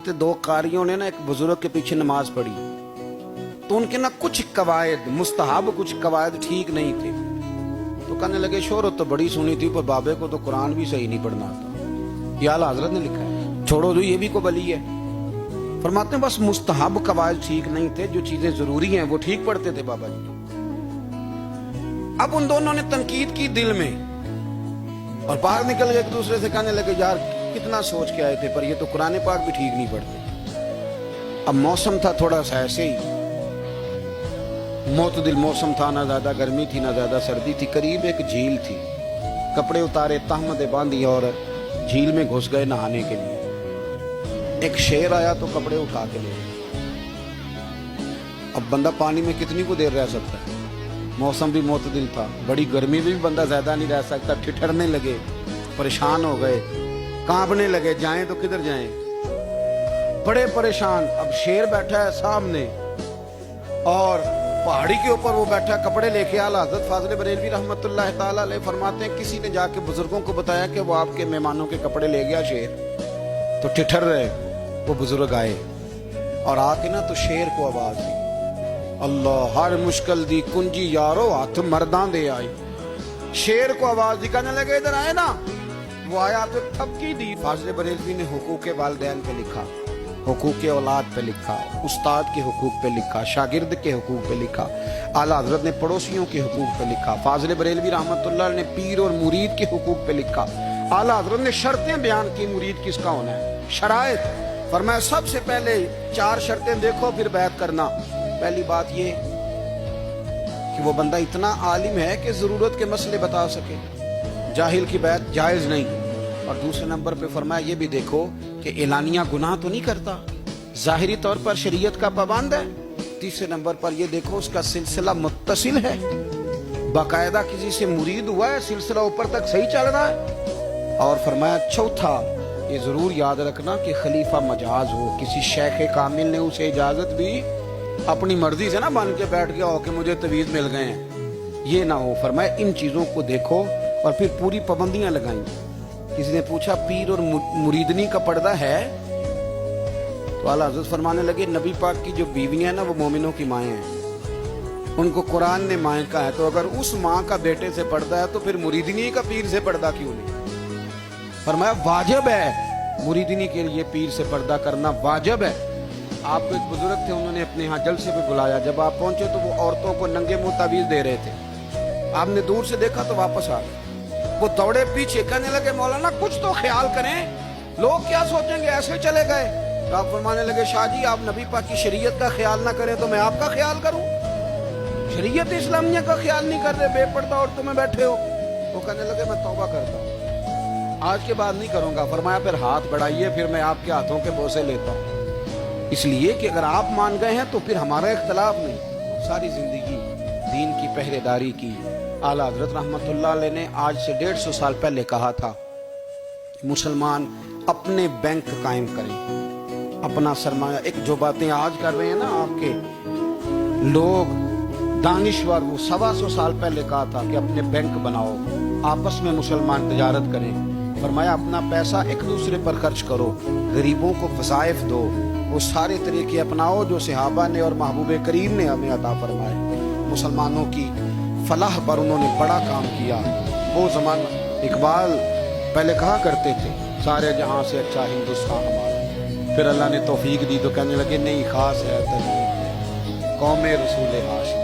दो कारियों ने ना एक बुजुर्ग के पीछे नमाज पढ़ी तो उनके ना कुछ कवायद मुस्तहाब कुछ कवायद ठीक नहीं थे। तो कहने लगे शोहरत तो बड़ी सुनी थी पर बाबे को तो कुरान भी सही नहीं पढ़ना आता। ये आला हजरत ने लिखा है, छोड़ो जो ये भी को बली है। फरमाते हैं बस मुस्तहाब कवायद ठीक नहीं थे, जो चीजें जरूरी हैं वो ठीक पढ़ते थे बाबा जी। अब उन दोनों ने तनकीद की दिल में और बाहर निकल गए एक दूसरे से कहने लगे यार कितना सोच के आए थे पर ये तो कुरान पाक भी ठीक नहीं पढ़ते। अब मौसम था थोड़ा सा ऐसे ही मोतदिल मौसम था, ना ज्यादा गर्मी थी ना ज्यादा सर्दी थी। करीब एक झील थी, कपड़े उतारे तहमदे बांधी और झील में घुस गए नहाने के लिए। एक शेर आया तो कपड़े उठा के ले गए। अब बंदा पानी में कितनी को देर रह सकता है, मौसम भी मोतदिल था, बड़ी गर्मी भी बंदा ज्यादा नहीं रह सकता। ठिठरने लगे, परेशान हो गए, कांपने लगे, जाएं तो किधर जाएं, बड़े परेशान। अब शेर बैठा है सामने और पहाड़ी के ऊपर वो बैठा, कपड़े लेके आला हज़रत फाज़िल बरेलवी रहमतुल्लाह ताला अलैह फरमाते हैं किसी ने जाके बुजुर्गों को बताया कि वो आपके मेहमानों के कपड़े ले गया शेर। तो ठिठर रहे, वो बुजुर्ग आए और आके ना तो शेर को आवाज दी, अल्लाह हर मुश्किल दी कुंजी यारो हाथ मर्दां दे आई। शेर को आवाज दी, कहने लगे इधर आए ना। वो आया तो थपकी दी। फाज़िल बरेलवी ने हुकूक वालिदैन पे लिखा, हुकूक औलाद पे लिखा, उस्ताद के हुकूक पे लिखा, शागिर्द के हुकूक पे लिखा, आला हज़रत ने पड़ोसियों के हुकूक पे लिखा, फाज़िल बरेलवी रहमतुल्लाह ने पीर और मुरीद के हुकूक पे लिखा। आला हज़रत ने शर्तें बयान की, मुरीद किसका होना है, शराइत। फरमाया सबसे पहले 4 शर्तें देखो फिर बैत करना। पहली बात ये कि वो बंदा इतना आलिम है कि जरूरत के मसले बता सके, जाहिल की बैत जायज नहीं। और दूसरे नंबर पे फरमाया ये भी देखो कि एलानिया गुनाह तो नहीं करता, जाहिरी तौर पर शरीयत का पाबंद है। तीसरे नंबर पर ये देखो उसका सिलसिला मुत्तसिल है, बाकायदा किसी से मुरीद हुआ है, सिलसिला ऊपर तक सही चल रहा है। और फरमाया चौथा ये जरूर याद रखना कि खलीफा मजाज हो, किसी शेख कामिल ने उसे इजाजत भी अपनी मर्जी से ना बन के बैठ गया हो कि मुझे तवीज मिल गए हैं, ये ना हो। फरमाया इन चीजों को देखो और फिर पूरी पाबंदियां लगाई। किसी ने पूछा पीर और मुरीदनी का पर्दा है, तो आला हज़रत फरमाने लगे नबी पाक की जो बीवियां ना वो मोमिनों की माएँ हैं, उनको कुरान ने माएँ का है, तो अगर उस माँ का बेटे से पर्दा है तो फिर मुरीदनी का पीर से पर्दा क्यों नहीं। फरमाया वाजिब है मुरीदनी के लिए पीर से पर्दा करना वाजिब है। आपको एक बुजुर्ग थे, उन्होंने अपने यहाँ जलसे पे बुलाया, जब आप पहुंचे तो वो औरतों को नंगे मुंह तावीज दे रहे थे। आपने दूर से देखा तो वापस आ गए। वो दौड़े पीछे, कहने लगे मौलाना कुछ तो ख्याल करें, लोग क्या सोचेंगे, ऐसे चले गए। तो आप फरमाने लगे शाह जी आप नबी पाक की शरीयत का ख्याल ना करें तो मैं आपका ख्याल करूं, शरीयत इस्लामिया का ख्याल नहीं कर रहे, बेपर्दा औरतों में बैठे हो। वो कहने लगे मैं तौबा करता हूँ, आज के बाद नहीं करूंगा। फरमाया फिर हाथ बढ़ाइए, फिर मैं आपके हाथों के बोसे लेता हूँ, इसलिए कि अगर आप मान गए हैं तो फिर हमारा इख्तलाफ नहीं। सारी जिंदगी दीन की पहरेदारी की। आला हज़रत रहमतुल्लाह अलैह ने आज से 150 साल पहले कहा था मुसलमान अपने बैंक कायम करें, अपना सरमाया। एक जो बातें आज कर रहे हैं ना आपके लोग दानिश्वर, वो 125 साल पहले कहा था कि अपने बैंक बनाओ, आपस में मुसलमान तजारत करें। फरमाया अपना पैसा एक दूसरे पर खर्च करो, गरीबों को वज़ाइफ दो, वो सारे तरीके अपनाओ जो सहाबा ने और महबूब करीम ने हमें अता फरमाए। मुसलमानों की फलाह पर उन्होंने बड़ा काम किया। वो ज़माना इकबाल पहले कहा करते थे सारे जहां से अच्छा हिंदुस्तान हमारा, फिर अल्लाह ने तौफीक दी तो कहने लगे नहीं खास है कौमे रसूल हाशिम।